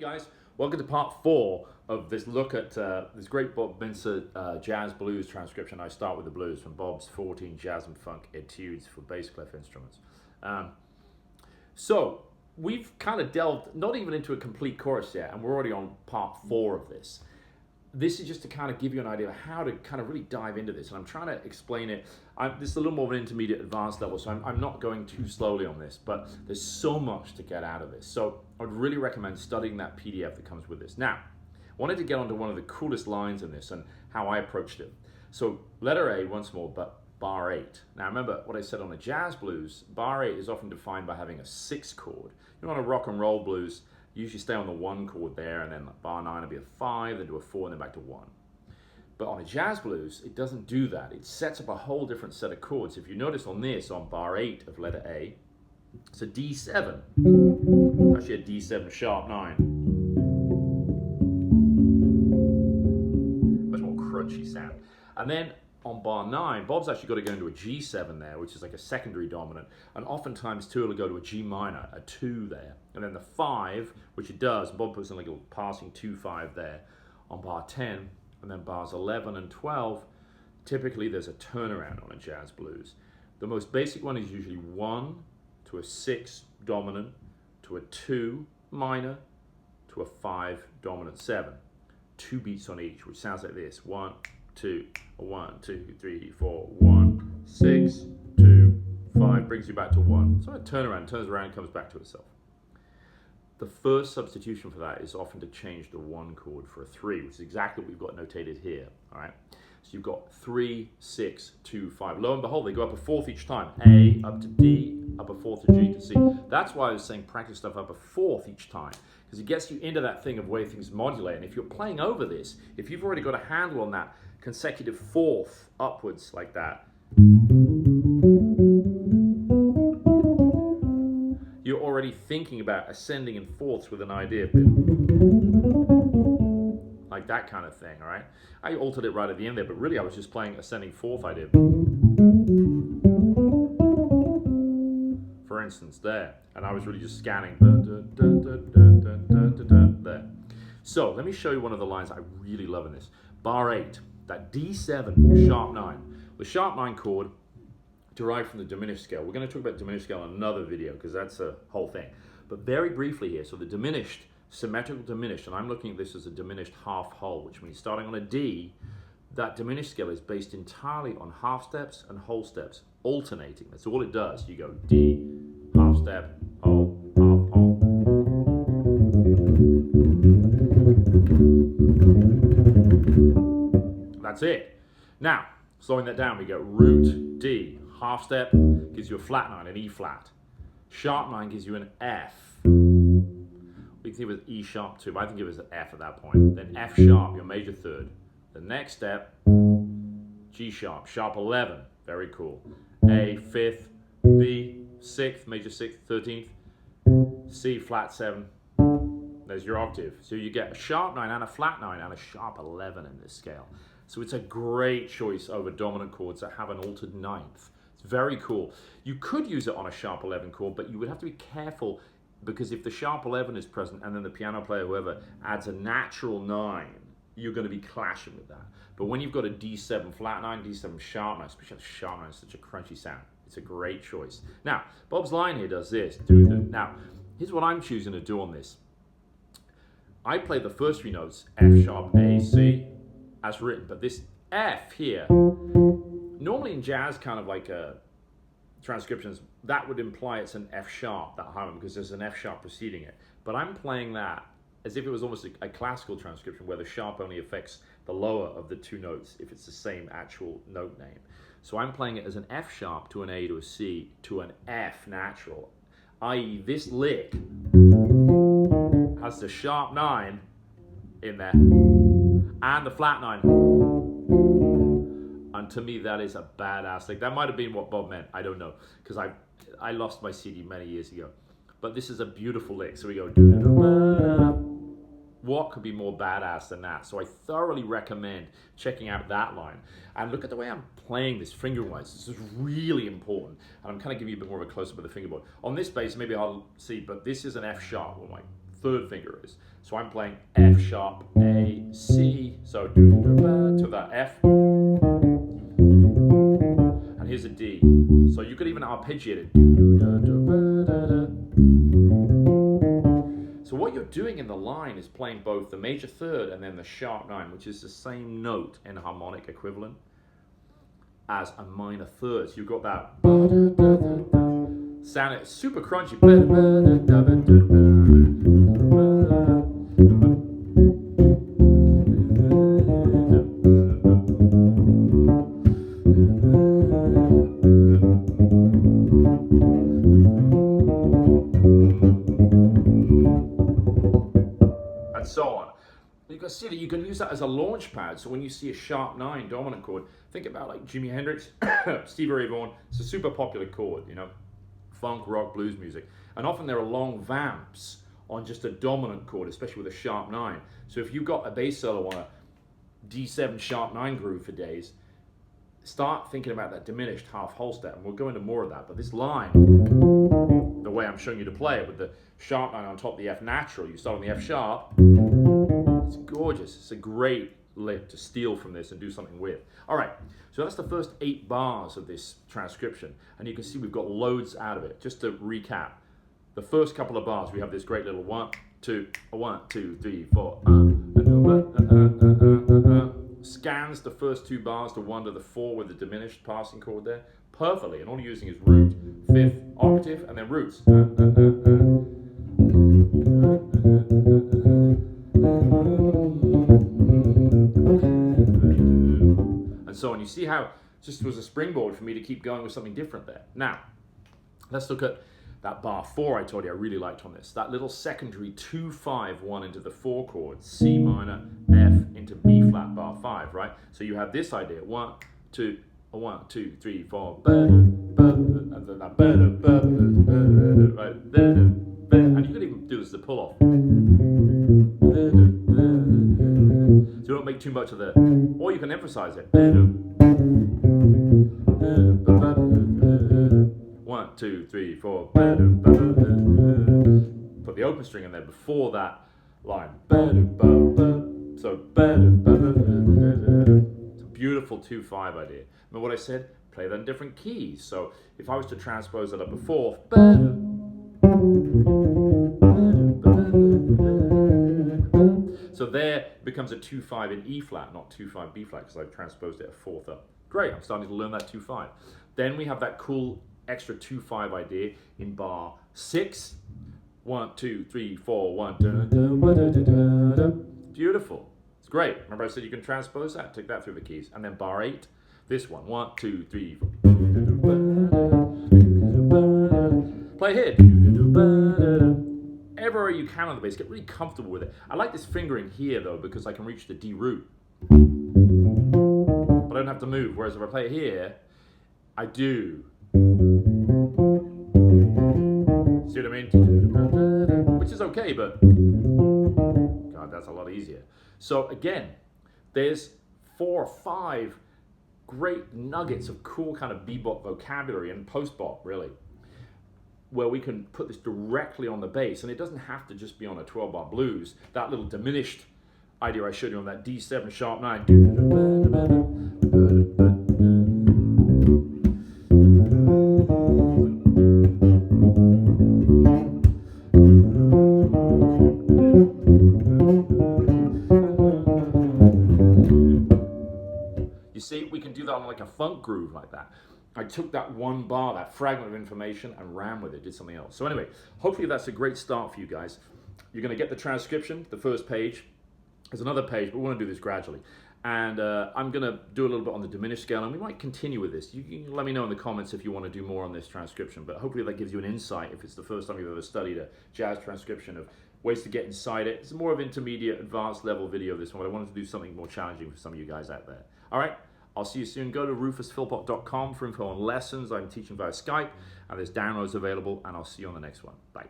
guys, welcome to part 4 of this look at this great Bob Mintzer jazz blues transcription. I start with the blues from Bob's 14 jazz and funk etudes for bass clef instruments. So we've kind of delved not even into a complete chorus yet, and we're already on part 4 of this. This is just to kind of give you an idea of how to kind of really dive into this, and I'm trying to explain it. This is a little more of an intermediate advanced level, so I'm not going too slowly on this, but there's so much to get out of this. So I'd really recommend studying that PDF that comes with this. Now, I wanted to get onto one of the coolest lines in this and how I approached it. So letter A once more, but bar 8. Now remember what I said on the jazz blues, bar 8 is often defined by having a 6 chord. You know, on a rock and roll blues, you usually stay on the 1 chord there, and then bar 9 will be a 5, then do a 4, and then back to 1. But on a jazz blues, it doesn't do that. It sets up a whole different set of chords. If you notice on this, on bar 8 of letter A, it's a D7. Actually a D7 sharp 9. Much more crunchy sound. And then on bar 9, Bob's actually got to go into a G7 there, which is like a secondary dominant, and oftentimes too it'll go to a G minor, a 2 there, and then the 5, which it does, Bob puts in like a little passing 2-5 there on bar 10, and then bars 11 and 12, typically there's a turnaround on a jazz blues. The most basic one is usually 1 to a 6 dominant, to a 2 minor, to a 5 dominant 7. 2 beats on each, which sounds like this: 1, 2, 1, 2, 3, 4, 1, 6, 2, 5, brings you back to 1. So a turnaround, turns around, comes back to itself. The first substitution for that is often to change the 1 chord for a 3, which is exactly what we've got notated here. All right. So you've got 3, 6, 2, 5. Lo and behold, they go up a 4th each time. A up to D, up a 4th to G to C. That's why I was saying practice stuff up a 4th each time, because it gets you into that thing of way things modulate. And if you're playing over this, if you've already got a handle on that consecutive 4th upwards like that, you're already thinking about ascending in 4ths with an idea bit. Like that kind of thing, all right? I altered it right at the end there, but really I was just playing ascending 4th idea. For instance, there. And I was really just scanning there. So let me show you one of the lines I really love in this. Bar 8, that D7 sharp 9. The sharp 9 chord derived from the diminished scale. We're going to talk about diminished scale in another video because that's a whole thing. But very briefly here, so the diminished, symmetrical diminished, and I'm looking at this as a diminished half whole, which means starting on a D, that diminished scale is based entirely on half steps and whole steps, alternating. That's all it does. You go D, half step, whole, half, whole. That's it. Now, slowing that down, we go root D, half step gives you a flat 9, an E flat. Sharp 9 gives you an F. We can think of it as E sharp 2, but I think it was an F at that point. Then F sharp, your major third. The next step, G sharp, sharp 11, very cool. A 5th, B 6th, major 6th, 13th, C flat 7. There's your octave. So you get a sharp 9 and a flat 9 and a sharp 11 in this scale. So it's a great choice over dominant chords that have an altered 9th. It's very cool. You could use it on a sharp 11 chord, but you would have to be careful, because if the sharp 11 is present and then the piano player, whoever, adds a natural 9, you're going to be clashing with that. But when you've got a D7 flat 9, D7 sharp 9, especially the sharp 9 is such a crunchy sound, it's a great choice. Now, Bob's line here does this. Now, here's what I'm choosing to do on this. I play the first 3 notes, F sharp, A, C, as written, but this F here, normally in jazz, kind of like transcriptions, that would imply it's an F sharp, that harmony, because there's an F sharp preceding it. But I'm playing that as if it was almost a classical transcription where the sharp only affects the lower of the 2 notes if it's the same actual note name. So I'm playing it as an F sharp to an A to a C to an F natural, i.e. this lick has the sharp 9 in there and the flat 9. And to me, that is a badass lick. That might have been what Bob meant. I don't know, because I lost my CD many years ago. But this is a beautiful lick. So we go. What could be more badass than that? So I thoroughly recommend checking out that line. And look at the way I'm playing this finger-wise. This is really important. And I'm kind of giving you a bit more of a close-up of the fingerboard. On this bass, maybe I'll see, but this is an F sharp, one of my third finger is. So I'm playing F sharp, A, C, so to that F, and here's a D. So you could even arpeggiate it. So what you're doing in the line is playing both the major third and then the sharp 9, which is the same note in harmonic equivalent as a minor third. So you've got that sound, it's super crunchy. And so on. You can see that you can use that as a launch pad. So when you see a sharp 9 dominant chord, think about like Jimi Hendrix, Stevie Ray Vaughan. It's a super popular chord, you know, funk, rock, blues music. And often there are long vamps on just a dominant chord, especially with a sharp 9. So if you've got a bass solo on a D7 sharp 9 groove for days, start thinking about that diminished half whole step. And we'll go into more of that. But this line, the way I'm showing you to play it with the sharp 9 on top of the F natural, you start on the F sharp. It's gorgeous. It's a great lick to steal from this and do something with. All right, so that's the first 8 bars of this transcription, and you can see we've got loads out of it. Just to recap, the first couple of bars, we have this great little 1, 2, 1, 2, 3, 4. Scans the first 2 bars, the 1 to the 4 with the diminished passing chord there, perfectly, and all you're using is root, 5th octave, and then roots. And so on. You see how it just was a springboard for me to keep going with something different there. Now, let's look at that bar 4 I told you I really liked on this. That little secondary 2-5-1 into the 4 chord, C minor, F into B flat, bar 5, right? So you have this idea, 1, 2, 1, 2, 3, 4, and then that, right? And you could even do this as the pull off. So don't make too much of the, or you can emphasize it. 1, 2, 3, 4. Put the open string in there before that line. So it's a beautiful 2-5 idea. Remember what I said? Play that in different keys. So if I was to transpose that up a 4th, so there it becomes a 2-5 in E flat, not 2-5 B flat, because I've transposed it a 4th up. Great, I'm starting to learn that 2-5. Then we have that cool extra 2-5 idea in bar 6. 1, 2, 3, 4, 1. Beautiful. It's great. Remember I said you can transpose that? Take that through the keys. And then bar 8, this one. 1, 2, 3, 4. Play here. Everywhere you can on the bass, get really comfortable with it. I like this fingering here though, because I can reach the D root. But I don't have to move, whereas if I play it here, I do. See what I mean? Which is okay, but God, that's a lot easier. So again, there's 4 or 5 great nuggets of cool kind of bebop vocabulary and post-bop, really, where we can put this directly on the bass, and it doesn't have to just be on a 12-bar blues. That little diminished idea I showed you on that D7 sharp 9. You see, we can do that on like a funk groove like that. I took that 1 bar, that fragment of information, and ran with it, did something else. So anyway, hopefully that's a great start for you guys. You're going to get the transcription, the first page. There's another page, but we want to do this gradually. And I'm going to do a little bit on the diminished scale, and we might continue with this. You can let me know in the comments if you want to do more on this transcription, but hopefully that gives you an insight, if it's the first time you've ever studied a jazz transcription, of ways to get inside it. It's more of intermediate, advanced level video, this one, but I wanted to do something more challenging for some of you guys out there. All right? I'll see you soon. Go to rufusphilpott.com for info on lessons I'm teaching via Skype, and there's downloads available, and I'll see you on the next one. Bye.